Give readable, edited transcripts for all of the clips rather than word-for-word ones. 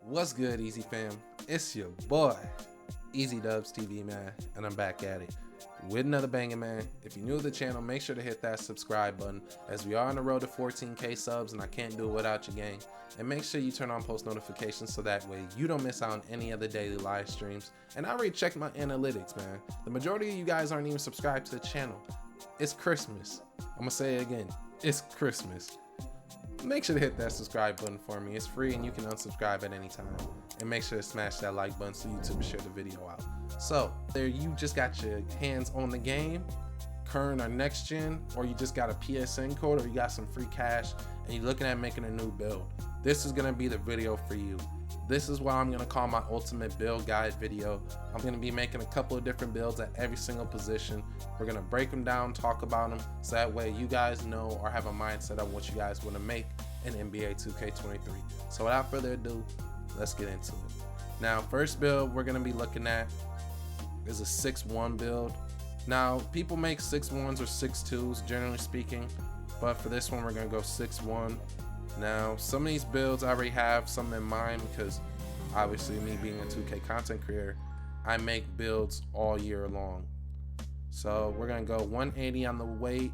What's good, Easy fam? It's your boy, EazyDubsTv, man, and I'm back at it with another banger, man. If you're new to the channel, make sure to hit that subscribe button, as we are on the road to 14K subs, and I can't do it without you, gang. And make sure you turn on post notifications so that way you don't miss out on any other daily live streams. And I already checked my analytics, man. The majority of you guys aren't even subscribed to the channel. It's Christmas. I'm gonna say it again. It's Christmas. Make sure to hit that subscribe button for me. It's free and you can unsubscribe at any time. And make sure to smash that like button so YouTube will share the video out. So there, you just got your hands on the game, current or next gen, or you just got a PSN code, or you got some free cash and you're looking at making a new build. This is gonna be the video for you. This is what I'm gonna call my ultimate build guide video. I'm gonna be making a couple of different builds at every single position. We're gonna break them down, talk about them, so that way you guys know or have a mindset of what you guys wanna make in NBA 2K23. So without further ado, let's get into it. Now, first build we're gonna be looking at is a 6-1 build. Now, people make 6-1s or 6-2s, generally speaking, but for this one, we're gonna go 6-1. Now, some of these builds I already have some in mind because obviously me being a 2K content creator, I make builds all year long. So we're gonna go 180 on the weight.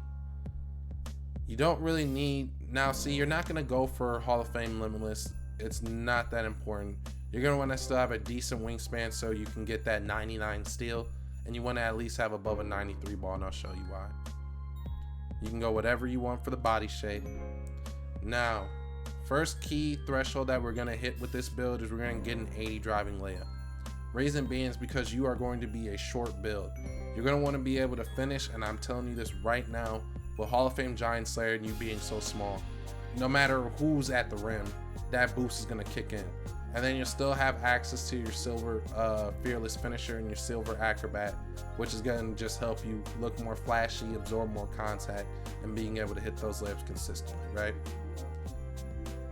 You don't really need, now see, you're not gonna go for Hall of Fame limitless. It's not that important. You're gonna wanna still have a decent wingspan so you can get that 99 steal, and you wanna at least have above a 93 ball, and I'll show you why. You can go whatever you want for the body shape. Now, first key threshold that we're gonna hit with this build is we're gonna get an 80 driving layup. Reason being is because you are going to be a short build. You're gonna wanna be able to finish, and I'm telling you this right now, with Hall of Fame Giant Slayer and you being so small, no matter who's at the rim, that boost is gonna kick in. And then you'll still have access to your silver fearless finisher and your silver acrobat, which is gonna just help you look more flashy, absorb more contact, and being able to hit those layups consistently, right?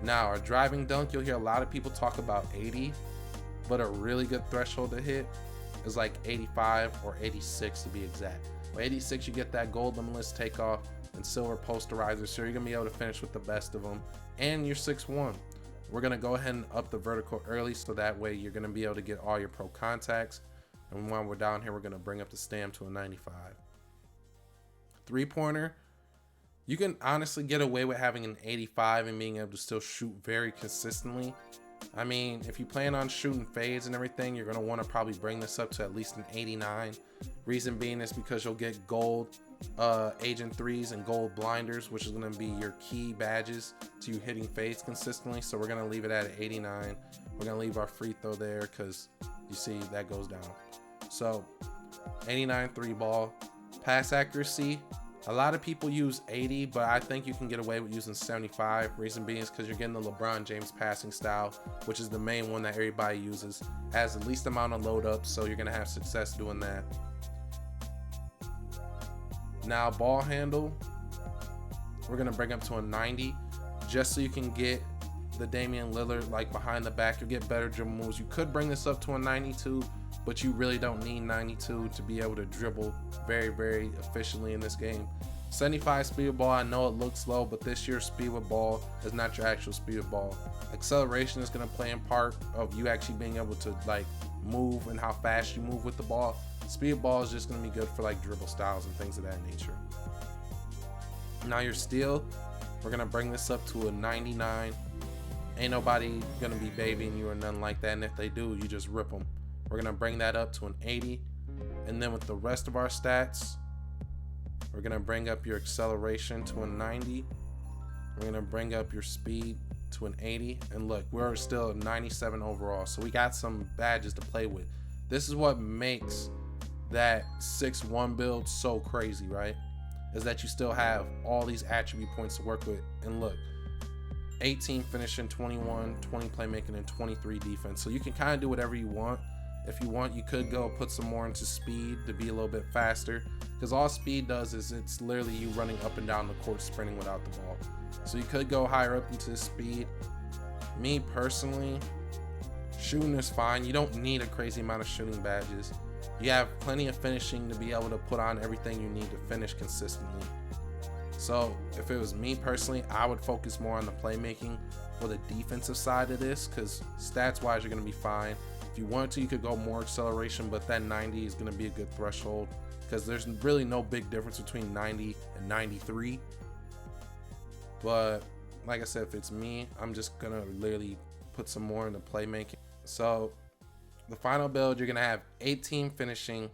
Now, our driving dunk, you'll hear a lot of people talk about 80, but a really good threshold to hit is like 85 or 86 to be exact. With 86, you get that gold limitless takeoff and silver posterizer, so you're gonna be able to finish with the best of them. And you're 6'1". We're gonna go ahead and up the vertical early, so that way you're gonna be able to get all your pro contacts. And while we're down here, we're gonna bring up the stamp to a 95. 3-pointer, you can honestly get away with having an 85 and being able to still shoot very consistently. I mean, if you plan on shooting fades and everything, you're gonna wanna probably bring this up to at least an 89. Reason being is because you'll get gold agent 3s and gold blinders, which is gonna be your key badges to you hitting fades consistently. So we're gonna leave it at an 89. We're gonna leave our free throw there because you see that goes down. So 89 3 ball. Pass accuracy, a lot of people use 80, but I think you can get away with using 75. Reason being is because you're getting the LeBron James passing style, which is the main one that everybody uses. Has the least amount of load up, so you're gonna have success doing that. Now, ball handle, we're gonna bring up to a 90, just so you can get the Damian Lillard like behind the back. You'll get better dribble moves. You could bring this up to a 92, but you really don't need 92 to be able to dribble very, very efficiently in this game. 75 speed with ball, I know it looks slow, but this year's speed with ball is not your actual speed with ball. Acceleration is gonna play in part of you actually being able to like move and how fast you move with the ball. Speed of ball is just gonna be good for like dribble styles and things of that nature. Now your steal, we're gonna bring this up to a 99. Ain't nobody gonna be babying you or nothing like that, and if they do, you just rip them. We're gonna bring that up to an 80, and then with the rest of our stats, we're gonna bring up your acceleration to a 90. We're gonna bring up your speed to an 80, and look, we're still a 97 overall, so we got some badges to play with. This is what makes that 6-1 build so crazy, right? Is that you still have all these attribute points to work with. And look, 18 finishing, 21, 20 playmaking, and 23 defense. So you can kind of do whatever you want. If you want, you could go put some more into speed to be a little bit faster, because all speed does is it's literally you running up and down the court sprinting without the ball. So you could go higher up into speed. Me personally, shooting is fine. You don't need a crazy amount of shooting badges. You have plenty of finishing to be able to put on everything you need to finish consistently. So if it was me personally, I would focus more on the playmaking. for the defensive side of this, because stats wise you're going to be fine. If you wanted to, you could go more acceleration, but that 90 is going to be a good threshold, because there's really no big difference between 90 and 93. But like I said, if it's me, I'm just going to literally put some more into playmaking. So the final build, you're going to have 18 finishing,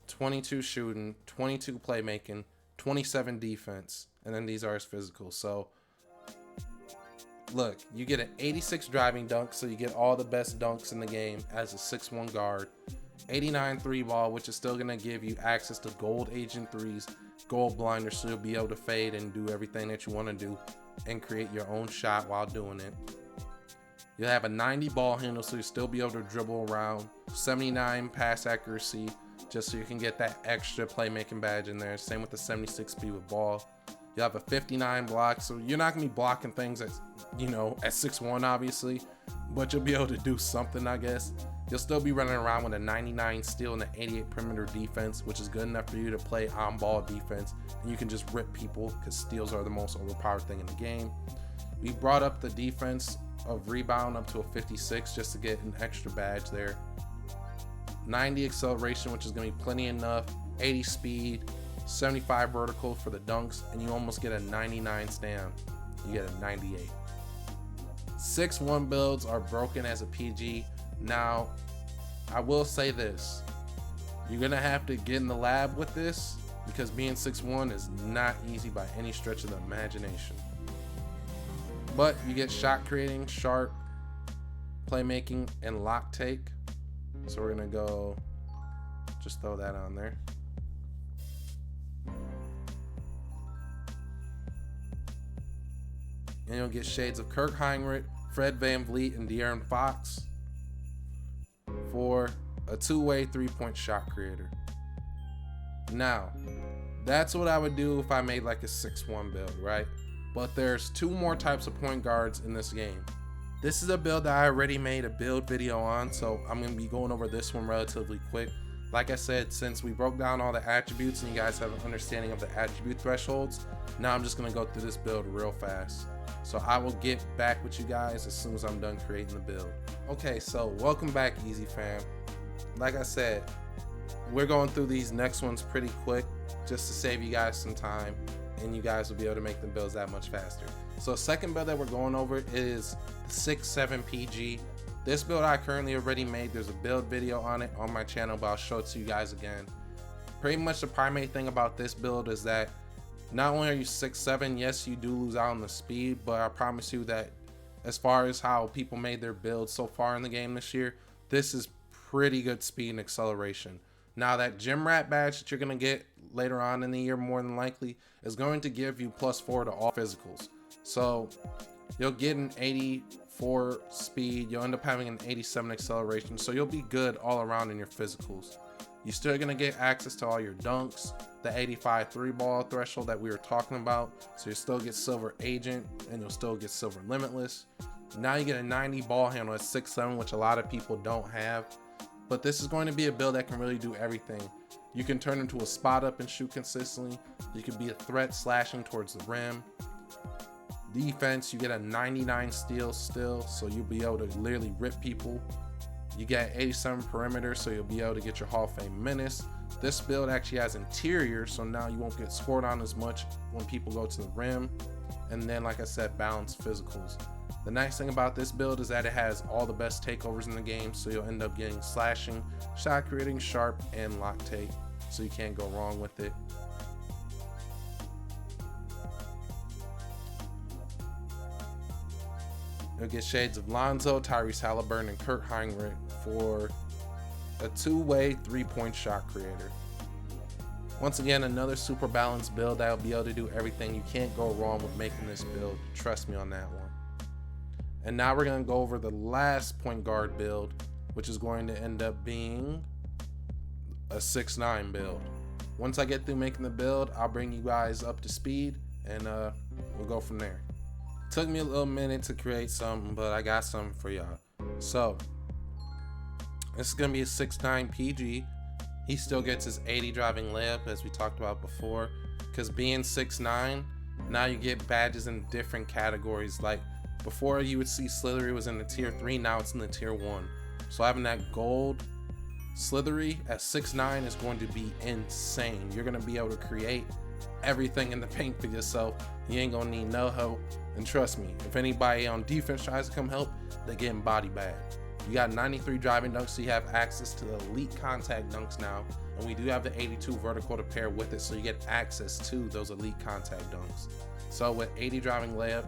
22 shooting, 22 playmaking, 27 defense, and then these are his physicals. So look, you get an 86 driving dunk, so you get all the best dunks in the game as a 6'1 guard. 89 3 ball, which is still going to give you access to gold agent threes, gold blinders, so you'll be able to fade and do everything that you want to do and create your own shot while doing it. You'll have a 90 ball handle, so you'll still be able to dribble around. 79 pass accuracy, just so you can get that extra playmaking badge in there. Same with the 76 speed with ball. You have a 59 block, so you're not gonna be blocking things at 6'1", obviously, but you'll be able to do something, I guess. You'll still be running around with a 99 steal and an 88 perimeter defense, which is good enough for you to play on-ball defense, and you can just rip people because steals are the most overpowered thing in the game. We brought up the defense of rebound up to a 56 just to get an extra badge there. 90 acceleration, which is going to be plenty enough. 80 speed, 75 vertical for the dunks, and you almost get a 99 stamp. You get a 98. 6'1 builds are broken as a PG. Now, I will say this. You're going to have to get in the lab with this, because being 6'1 is not easy by any stretch of the imagination. But you get shot creating, sharp, playmaking, and lock take. So we're going to go, just throw that on there. And you'll get shades of Kirk Heinrich, Fred VanVleet, and De'Aaron Fox for a two-way three-point shot creator. Now, that's what I would do if I made like a 6'1 build, right? But there's two more types of point guards in this game. This is a build that I already made a build video on, so I'm going to be going over this one relatively quick. Like I said, since we broke down all the attributes and you guys have an understanding of the attribute thresholds, now I'm just going to go through this build real fast. So I will get back with you guys as soon as I'm done creating the build. Okay, so welcome back, Easy fam. Like I said, we're going through these next ones pretty quick just to save you guys some time, and you guys will be able to make the builds that much faster. So second build that we're going over is the 6'7 PG. This build I currently already made. There's a build video on it on my channel, but I'll show it to you guys again. Pretty much the primary thing about this build is that not only are you 6'7", yes, you do lose out on the speed, but I promise you that as far as how people made their builds so far in the game this year, this is pretty good speed and acceleration. Now that gym rat badge that you're going to get later on in the year, more than likely, is going to give you +4 to all physicals. So you'll get an 84 speed, you'll end up having an 87 acceleration, so you'll be good all around in your physicals. You're still going to get access to all your dunks, the 85 3-ball threshold that we were talking about, so you still get silver agent and you'll still get silver limitless. Now you get a 90 ball handle at 6'7", which a lot of people don't have, but this is going to be a build that can really do everything. You can turn into a spot up and shoot consistently. You can be a threat slashing towards the rim. Defense, you get a 99 steal still, so you'll be able to literally rip people. You get 87 perimeter, so you'll be able to get your Hall of Fame menace. This build actually has interior, so now you won't get scored on as much when people go to the rim. And then, like I said, balanced physicals. The nice thing about this build is that it has all the best takeovers in the game, so you'll end up getting slashing, shot creating, sharp, and lock take, so you can't go wrong with it. You'll get shades of Lonzo, Tyrese Halliburton, and Kurt Heinrich for a two-way three-point shot creator. Once again, another super balanced build that will be able to do everything. You can't go wrong with making this build. Trust me on that one. And now we're going to go over the last point guard build, which is going to end up being a 6'9 build. Once I get through making the build, I'll bring you guys up to speed, and we'll go from there. Took me a little minute to create something, but I got something for y'all. So this is gonna be a 6'9 PG. He still gets his 80 driving layup, as we talked about before, because being 6'9", now you get badges in different categories like Before you would see Slithery was in the tier 3, now it's in the tier 1. So having that gold Slithery at 6'9" is going to be insane. You're going to be able to create everything in the paint for yourself. You ain't going to need no help. And trust me, if anybody on defense tries to come help, they're getting body bag. You got 93 driving dunks, so you have access to the elite contact dunks now. And we do have the 82 vertical to pair with it, so you get access to those elite contact dunks. So with 80 driving layup,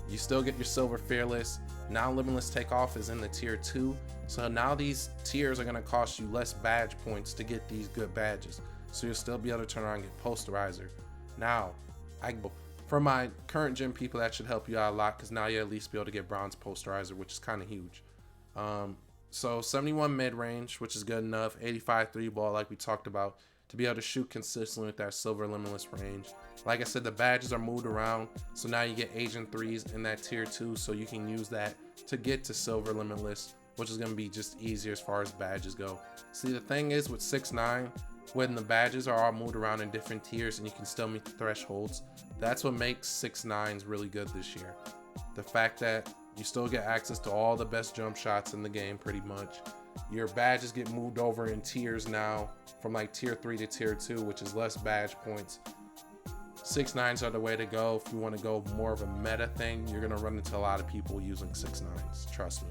you still get your silver fearless. Now limitless takeoff is in the tier 2. So now these tiers are going to cost you less badge points to get these good badges. So you'll still be able to turn around and get posterizer. Now, for my current gym people, that should help you out a lot, because now you'll at least be able to get bronze posterizer, which is kind of huge. So 71 mid-range, which is good enough. 85 3-ball, like we talked about, to be able to shoot consistently with that silver limitless range. Like I said, the badges are moved around, so now you get Agent 3s in that tier 2, so you can use that to get to silver limitless, which is going to be just easier as far as badges go. See, the thing is with 6'9", when the badges are all moved around in different tiers and you can still meet the thresholds, that's what makes 6'9s really good this year. The fact that you still get access to all the best jump shots in the game pretty much. Your badges get moved over in tiers now from like tier 3 to tier 2, which is less badge points. 6'9s are the way to go. If you want to go more of a meta thing, you're going to run into a lot of people using 6'9s, trust me.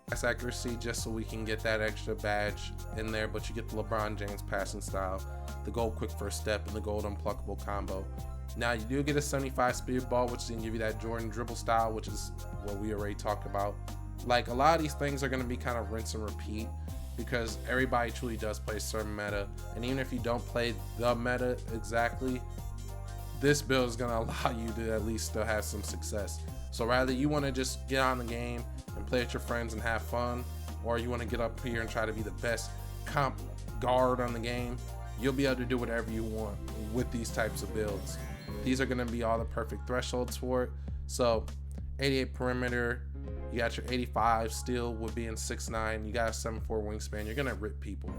Pass accuracy, just so we can get that extra badge in there, but you get the LeBron James passing style, the gold quick first step, and the gold unpluckable combo. Now you do get a 75 speed ball, which is going to give you that Jordan dribble style, which is what we already talked about. Like, a lot of these things are going to be kind of rinse and repeat, because everybody truly does play a certain meta, and even if you don't play the meta exactly, this build is going to allow you to at least still have some success. So rather you want to just get on the game and play with your friends and have fun, or you want to get up here and try to be the best comp guard on the game, you'll be able to do whatever you want with these types of builds. These are going to be all the perfect thresholds for it. So 88 perimeter, you got your 85 still with being 6'9", you got a 7'4" wingspan, you're going to rip people.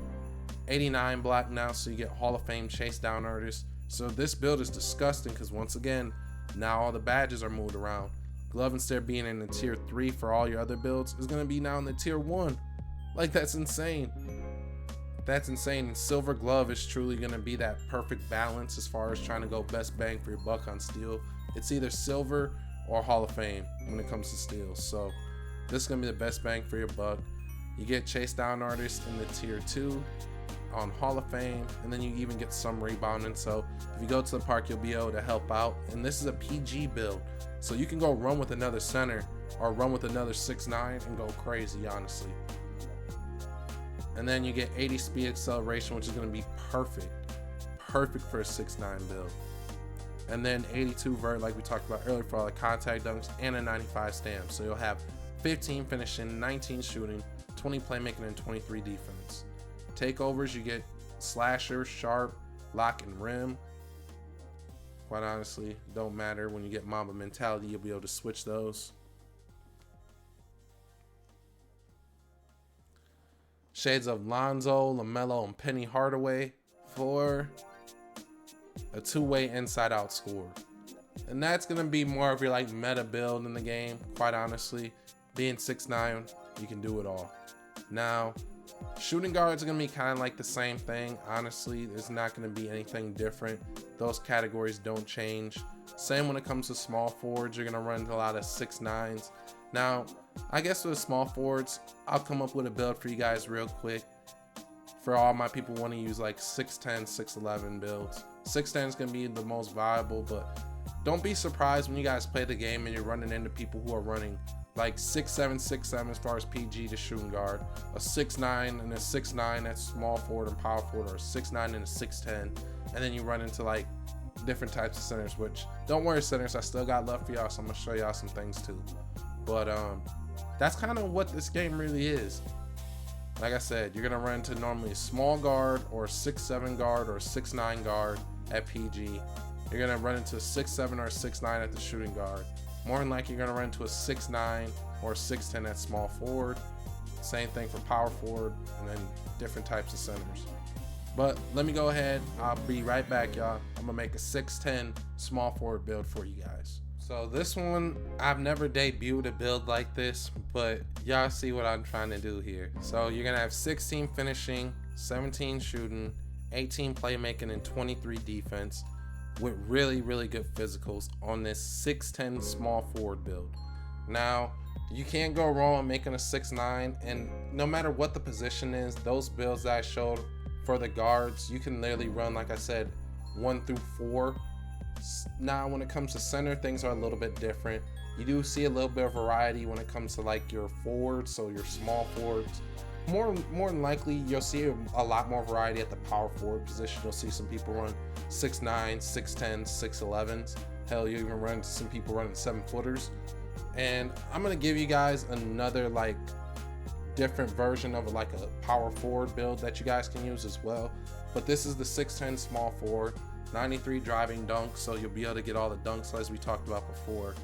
89 block now, so you get Hall of Fame chase down artists. So this build is disgusting, because once again, now all the badges are moved around. Glove, instead of being in the tier 3 for all your other builds, is going to be now in the tier 1. Like, that's insane. That's insane. And silver glove is truly going to be that perfect balance as far as trying to go best bang for your buck on steel. It's either silver or Hall of Fame when it comes to steals. So this is going to be the best bang for your buck. You get chase down artists in the tier 2 on Hall of Fame, and then you even get some rebounding. So if you go to the park, you'll be able to help out. And this is a PG build, so you can go run with another center or run with another 6'9" and go crazy, honestly. And then you get 80 speed acceleration, which is going to be perfect for a 6'9" build. And then 82 vert, like we talked about earlier, for all the contact dunks, and a 95 stamp. So you'll have 15 finishing, 19 shooting, 20 playmaking, and 23 defense. Takeovers, you get slasher, sharp, lock, and rim. Quite honestly, don't matter. When you get Mamba mentality, you'll be able to switch those. Shades of Lonzo, LaMelo, and Penny Hardaway for a two-way inside-out score. And that's going to be more of your like meta build in the game, quite honestly. Being 6'9", you can do it all. Now, shooting guards are going to be kind of like the same thing. Honestly, there's not going to be anything different. Those categories don't change. Same when it comes to small forwards, you're going to run into a lot of 6'9s. Now, I guess with the small forwards, I'll come up with a build for you guys real quick. For all my people want to use like 6'10", 6'11 builds. 6'10 is going to be the most viable, but don't be surprised when you guys play the game and you're running into people who are running like 6'7", 6'7 as far as PG to shooting guard, a 6'9 and a 6'9 that's small forward and power forward, or a 6'9 and a 6'10, and then you run into like different types of centers, which don't worry centers, I still got love for y'all, so I'm gonna show y'all some things too. But that's kind of what this game really is. Like I said, you're gonna run into normally a small guard or a 6'7 guard or a 6'9 guard at PG. You're gonna run into a 6'7 or a 6'9 at the shooting guard. More than likely, you're going to run into a 6'9 or a 6'10 at small forward. Same thing for power forward, and then different types of centers. But let me go ahead. I'll be right back, y'all. I'm going to make a 6'10 small forward build for you guys. So So this one, I've never debuted a build like this, but y'all see what I'm trying to do here. So you're gonna have 16 finishing, 17 shooting, 18 playmaking, and 23 defense with really, really good physicals on this 6'10" small forward build. Now, you can't go wrong with making a 6'9", and no matter what the position is, those builds that I showed for the guards, you can literally run, like I said, 1 through 4. Now, when it comes to center, things are a little bit different. You do see a little bit of variety when it comes to like your forwards, so your small forwards. More than likely, you'll see a lot more variety at the power forward position. You'll see some people run 6'9", 6'10", 6'11s. Hell, you even run some people running 7-footers. And I'm gonna give you guys another like different version of like a power forward build that you guys can use as well. But this is the 6'10" small forward, 93 driving dunk, so you'll be able to get all the dunks as we talked about before.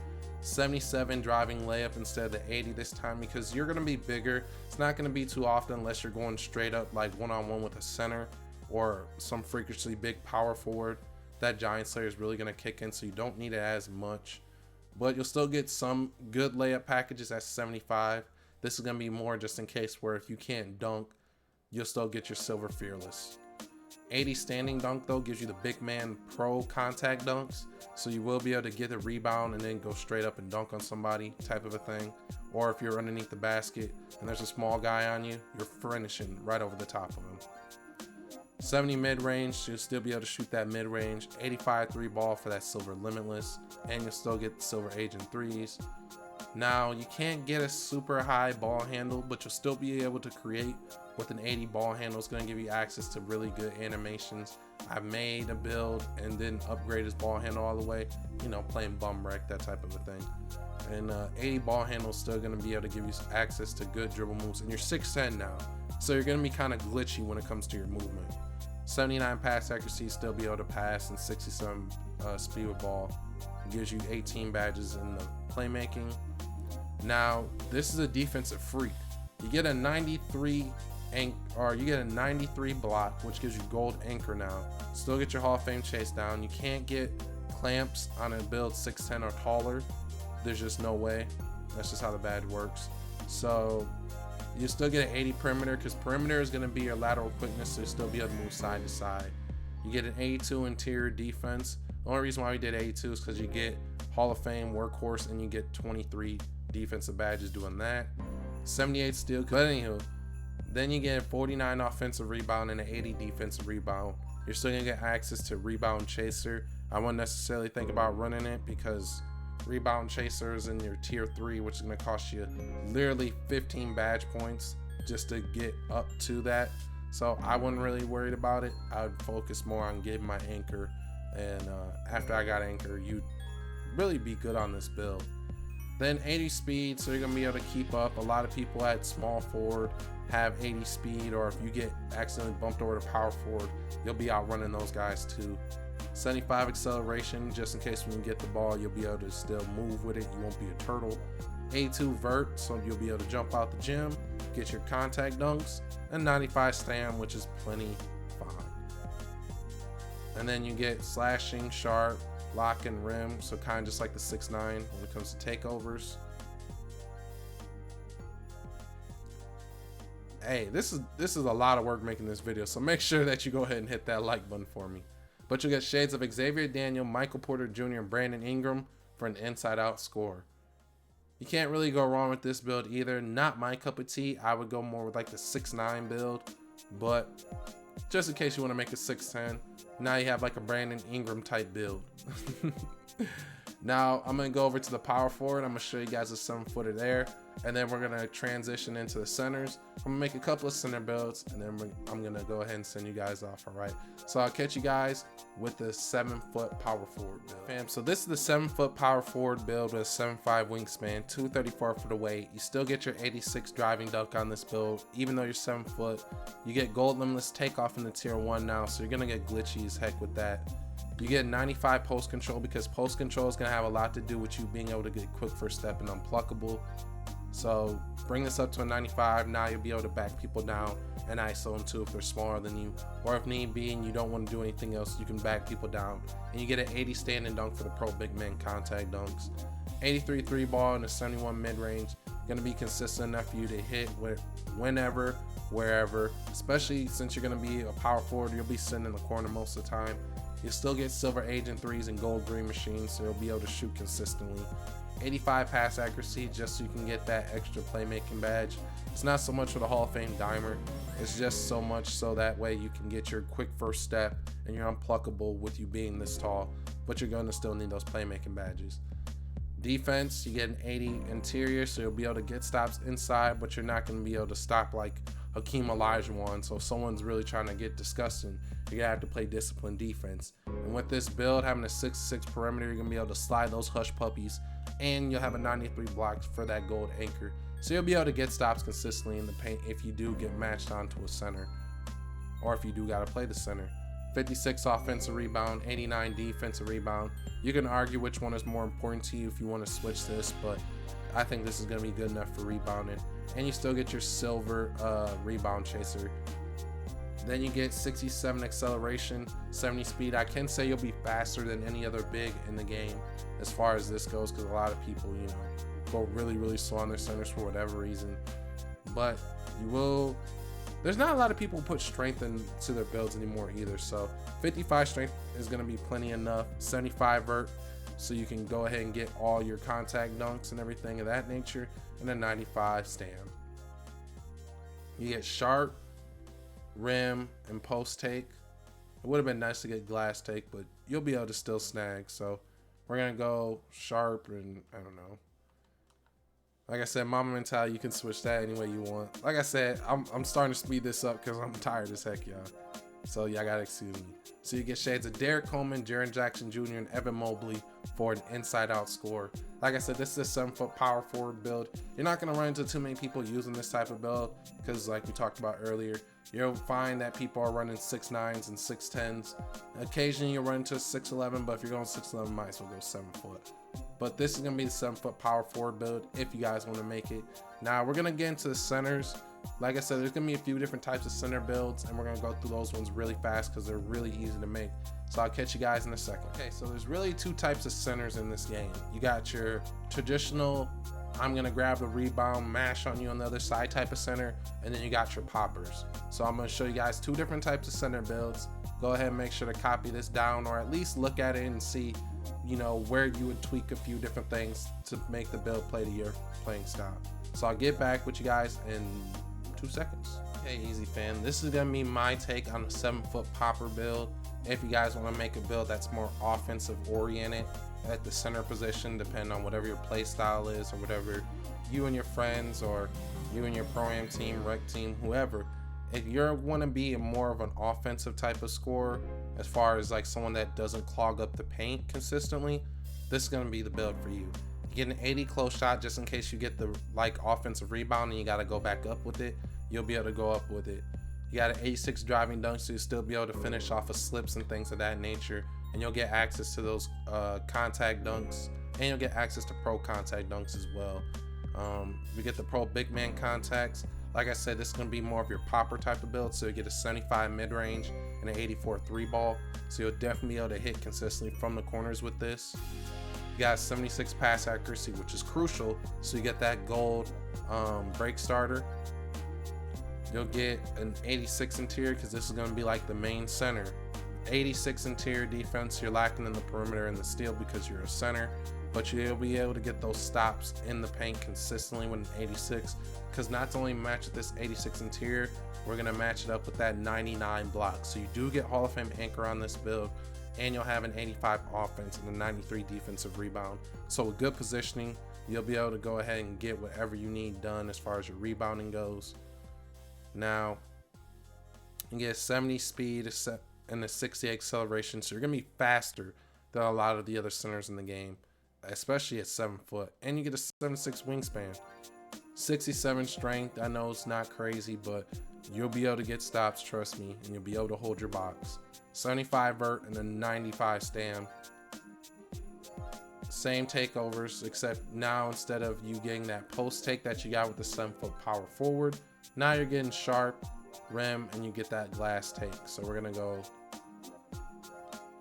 77 driving layup instead of the 80 this time, because you're gonna be bigger. It's not gonna be too often unless you're going straight up like one-on-one with a center or some freakishly big power forward. That giant slayer is really gonna kick in, so you don't need it as much. But you'll still get some good layup packages at 75. This is gonna be more just in case where if you can't dunk, you'll still get your silver fearless. 80 standing dunk though gives you the big man pro contact dunks, so you will be able to get the rebound and then go straight up and dunk on somebody type of a thing. Or if you're underneath the basket and there's a small guy on you, you're finishing right over the top of him. 70 mid-range, so you'll still be able to shoot that mid-range. 85 3 ball for that silver limitless, and you'll still get the silver agent threes. Now, you can't get a super high ball handle, but you'll still be able to create with an 80 ball handle. It's going to give you access to really good animations. I made a build and then upgrade his ball handle all the way, you know, playing bum wreck, that type of a thing. And 80 ball handle is still going to be able to give you access to good dribble moves, and you're 6'10" now, so you're going to be kind of glitchy when it comes to your movement. 79 pass accuracy, still be able to pass, and 67 speed with ball. It gives you 18 badges in the playmaking. Now, this is a defensive freak. You get a 93 block, which gives you gold anchor now. Still get your Hall of Fame chase down. You can't get clamps on a build 6'10" or taller. There's just no way. That's just how the badge works. So you still get an 80 perimeter, because perimeter is going to be your lateral quickness, so you'll still be able to move side to side. You get an 82 interior defense. The only reason why we did 82 is because you get Hall of Fame workhorse and you get 23 defensive badges doing that. 78 steal. But anywho, then you get 49 offensive rebound and an 80 defensive rebound. You're still going to get access to rebound chaser. I wouldn't necessarily think about running it, because rebound chaser is in your tier 3, which is going to cost you literally 15 badge points just to get up to that. So I wasn't really worried about it. I would focus more on getting my anchor, and after I got anchor, you'd really be good on this build. Then 80 speed, so you're going to be able to keep up. A lot of people at small forward have 80 speed, or if you get accidentally bumped over to power forward, you'll be outrunning those guys too. 75 acceleration, just in case when you get the ball, you'll be able to still move with it. You won't be a turtle. 82 vert, so you'll be able to jump out the gym, get your contact dunks. And 95 stam, which is plenty fine. And then you get slashing, sharp, lock, and rim, so kind of just like the 6'9" when it comes to takeovers. Hey, this is a lot of work making this video, so make sure that you go ahead and hit that like button for me. But you'll get shades of Xavier Daniel, Michael Porter Jr., and Brandon Ingram for an inside-out score. You can't really go wrong with this build either. Not my cup of tea. I would go more with like the 6'9" build, but just in case you want to make a 6'10", now you have like a Brandon Ingram type build. Now I'm going to go over to the power forward. I'm going to show you guys a 7-footer there, and then we're going to transition into the centers. I'm going to make a couple of center builds, and then I'm going to go ahead and send you guys off, all right? So I'll catch you guys with the 7-foot power forward build. Fam, so this is the 7-foot power forward build with a 7'5" wingspan, 234 for the weight. You still get your 86 driving dunk on this build, even though you're 7 foot. You get gold limitless takeoff in the tier 1 now, so you're going to get glitchy as heck with that. You get 95 post control, because post control is going to have a lot to do with you being able to get quick first step and unpluckable. So bring this up to a 95. Now you'll be able to back people down and ISO them too if they're smaller than you, or if need be and you don't want to do anything else, you can back people down. And you get an 80 standing dunk for the pro big man contact dunks. 83 3 ball and a 71 mid-range. Gonna be consistent enough for you to hit whenever, wherever, especially since you're gonna be a power forward. You'll be sitting in the corner most of the time. You'll still get silver agent threes and gold green machines, so you'll be able to shoot consistently. 85 pass accuracy, just so you can get that extra playmaking badge. It's not so much for the Hall of Fame dimer, it's just so much so that way you can get your quick first step and you're unpluckable with you being this tall, but you're gonna still need those playmaking badges. Defense, you get an 80 interior, so you'll be able to get stops inside, but you're not going to be able to stop like Hakeem Olajuwon. So if someone's really trying to get disgusting, you're going to have to play disciplined defense. And with this build, having a 6'6" perimeter, you're going to be able to slide those hush puppies, and you'll have a 93 blocks for that gold anchor. So you'll be able to get stops consistently in the paint if you do get matched onto a center, or if you do got to play the center. 56 offensive rebound, 89 defensive rebound. You can argue which one is more important to you if you want to switch this, but I think this is going to be good enough for rebounding. And you still get your silver rebound chaser. Then you get 67 acceleration, 70 speed. I can say you'll be faster than any other big in the game as far as this goes, because a lot of people, you know, go really slow on their centers for whatever reason. But you will... There's not a lot of people who put strength into their builds anymore either, so 55 strength is going to be plenty enough. 75 vert, so you can go ahead and get all your contact dunks and everything of that nature, and then 95 stand. You get sharp, rim, and post take. It would have been nice to get glass take, but you'll be able to still snag, so we're going to go sharp and, I don't know. Like I said, Mama mentality, you can switch that any way you want. Like I said, I'm starting to speed this up because I'm tired as heck, y'all. So y'all gotta excuse me. So you get shades of Derek Coleman, Jaren Jackson Jr., and Evan Mobley for an inside-out score. Like I said, this is a 7-foot power forward build. You're not gonna run into too many people using this type of build because, like we talked about earlier, you'll find that people are running 6'9s and 6'10s. Occasionally you'll run into a 6'11, but if you're going 6'11, might as well go 7 foot. But this is gonna be the 7-foot power forward build if you guys want to make it. Now we're gonna get into the centers. Like I said, there's gonna be a few different types of center builds, and we're gonna go through those ones really fast because they're really easy to make. So I'll catch you guys in a second. Okay, so there's really two types of centers in this game. You got your traditional, I'm gonna grab the rebound, mash on you on the other side type of center, and then you got your poppers. So I'm gonna show you guys two different types of center builds. Go ahead and make sure to copy this down, or at least look at it and see, you know, where you would tweak a few different things to make the build play to your playing style. So I'll get back with you guys in 2 seconds. Hey Easy fan, this is gonna be my take on the 7-foot popper build. If you guys want to make a build that's more offensive oriented at the center position, depending on whatever your play style is, or whatever you and your friends, or you and your pro-am team, rec team, whoever, if you want to be more of an offensive type of scorer, as far as like someone that doesn't clog up the paint consistently, this is going to be the build for you. You get an 80 close shot just in case you get the like offensive rebound and you got to go back up with it. You'll be able to go up with it. You got an 86 driving dunk, so you'll still be able to finish off of slips and things of that nature, and you'll get access to those contact dunks, and you'll get access to pro contact dunks as well. You get the pro big man contacts. Like I said, this is going to be more of your popper type of build, so you get a 75 mid-range and an 84 3-ball, so you'll definitely be able to hit consistently from the corners with this. You got 76 pass accuracy, which is crucial, so you get that gold break starter. You'll get an 86 interior, because this is going to be like the main center. 86 interior defense, you're lacking in the perimeter and the steal because you're a center, but you'll be able to get those stops in the paint consistently with an 86, because not only match with this 86 interior, we're going to match it up with that 99 block. So you do get Hall of Fame anchor on this build, and you'll have an 85 offense and a 93 defensive rebound. So with good positioning, you'll be able to go ahead and get whatever you need done as far as your rebounding goes. Now, you get 70 speed and a 60 acceleration, so you're going to be faster than a lot of the other centers in the game, especially at 7 foot. And you get a 7'6" wingspan. 67 strength, I know it's not crazy, but you'll be able to get stops, trust me, and you'll be able to hold your box. 75 vert and a 95 stand. Same takeovers, except now instead of you getting that post take that you got with the 7-foot power forward, now you're getting sharp rim and you get that glass take. So we're gonna go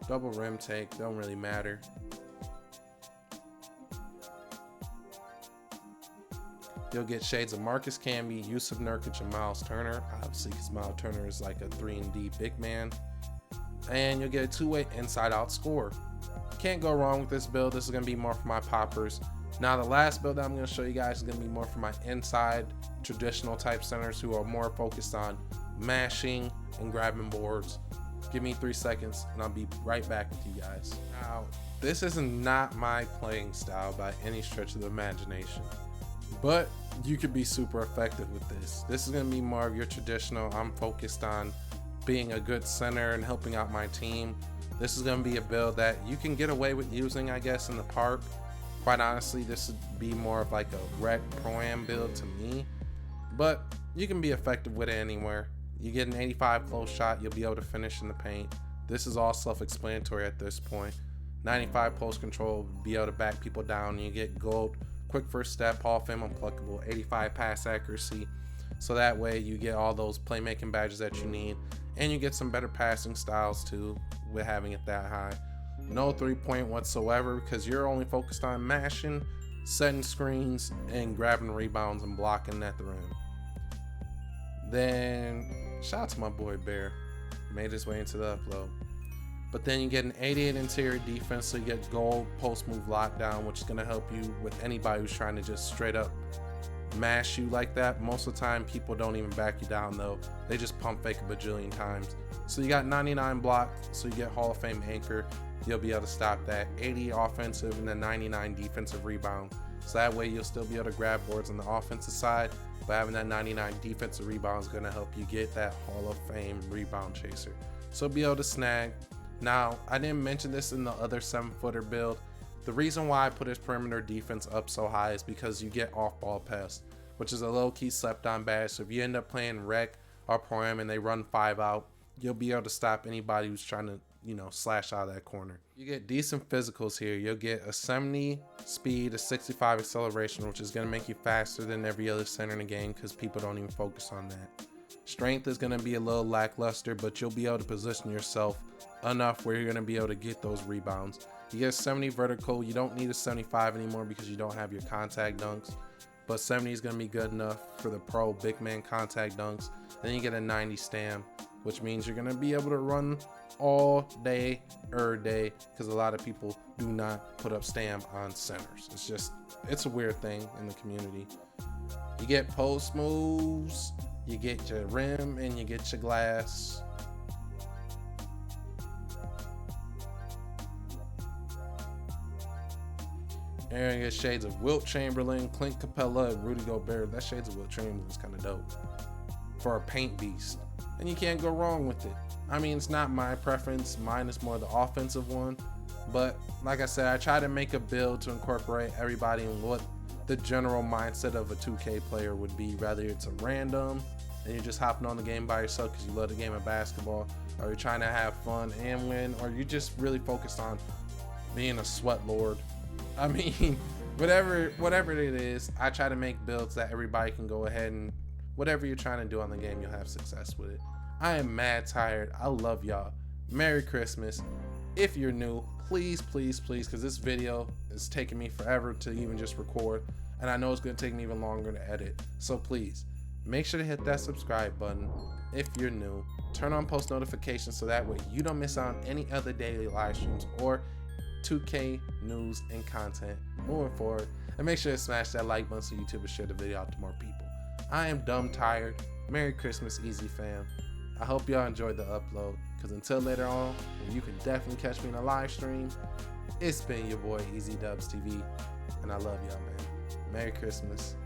double rim take, don't really matter. You'll get shades of Marcus Camby, Yusuf Nurkic, and Miles Turner, obviously because Miles Turner is like a 3-and-D big man. And you'll get a two-way inside-out score. Can't go wrong with this build. This is going to be more for my poppers. Now the last build that I'm going to show you guys is going to be more for my inside traditional type centers who are more focused on mashing and grabbing boards. Give me 3 seconds and I'll be right back with you guys. Now, this is not my playing style by any stretch of the imagination, but you could be super effective with this. This is going to be more of your traditional. I'm focused on being a good center and helping out my team. This is going to be a build that you can get away with using, I guess, in the park. Quite honestly, this would be more of like a rec pro-am build to me, but you can be effective with it anywhere. You get an 85 close shot, you'll be able to finish in the paint. This is all self-explanatory at this point. 95 post control, be able to back people down, and you get gold, quick first step, Hall of Fame unpluckable, 85 pass accuracy. So that way you get all those playmaking badges that you need, and you get some better passing styles too with having it that high. No 3-point whatsoever because you're only focused on mashing, setting screens, and grabbing rebounds and blocking at the rim. Then shout out to my boy Bear, made his way into the upload. But then you get an 88 interior defense, so you get gold post move lockdown, which is going to help you with anybody who's trying to just straight up mash you like that. Most of the time people don't even back you down though, they just pump fake a bajillion times. So you got 99 block, so you get Hall of Fame anchor, you'll be able to stop that. 80 offensive and then 99 defensive rebound, so that way you'll still be able to grab boards on the offensive side, but having that 99 defensive rebound is going to help you get that Hall of Fame rebound chaser, so be able to snag. Now I didn't mention this in the other 7-footer build. The reason why I put his perimeter defense up so high is because you get off-ball pass, which is a low-key slept-on badge. So if you end up playing rec or pro-am and they run 5 out, you'll be able to stop anybody who's trying to, slash out of that corner. You get decent physicals here. You'll get a 70 speed, a 65 acceleration, which is going to make you faster than every other center in the game because people don't even focus on that. Strength is going to be a little lackluster, but you'll be able to position yourself enough where you're going to be able to get those rebounds. You get a 70 vertical. You don't need a 75 anymore because you don't have your contact dunks, but 70 is going to be good enough for the pro big man contact dunks. Then you get a 90 stam, which means you're going to be able to run all day, every day, because a lot of people do not put up stam on centers. It's a weird thing in the community. You get post moves, you get your rim, and you get your glass. Aaron gets shades of Wilt Chamberlain, Clint Capella, and Rudy Gobert. That shades of Wilt Chamberlain is kind of dope for a paint beast, and you can't go wrong with it. I mean, it's not my preference. Mine is more the offensive one, but like I said, I try to make a build to incorporate everybody in what the general mindset of a 2K player would be, whether it's a random and you're just hopping on the game by yourself because you love the game of basketball, or you're trying to have fun and win, or you're just really focused on being a sweat lord. I mean, whatever it is, I try to make builds that everybody can go ahead and whatever you're trying to do on the game, you'll have success with it. I am mad tired. I love y'all. Merry Christmas. If you're new, please, because this video is taking me forever to even just record, and I know it's going to take me even longer to edit. So please, make sure to hit that subscribe button if you're new. Turn on post notifications so that way you don't miss out on any other daily live streams or 2K news and content moving forward. And make sure to smash that like button so YouTube will share the video out to more people. I am dumb tired. Merry Christmas, Easy fam. I hope y'all enjoyed the upload, because until later on, when you can definitely catch me in a live stream, it's been your boy EazyDubsTv, and I love y'all, man. Merry Christmas.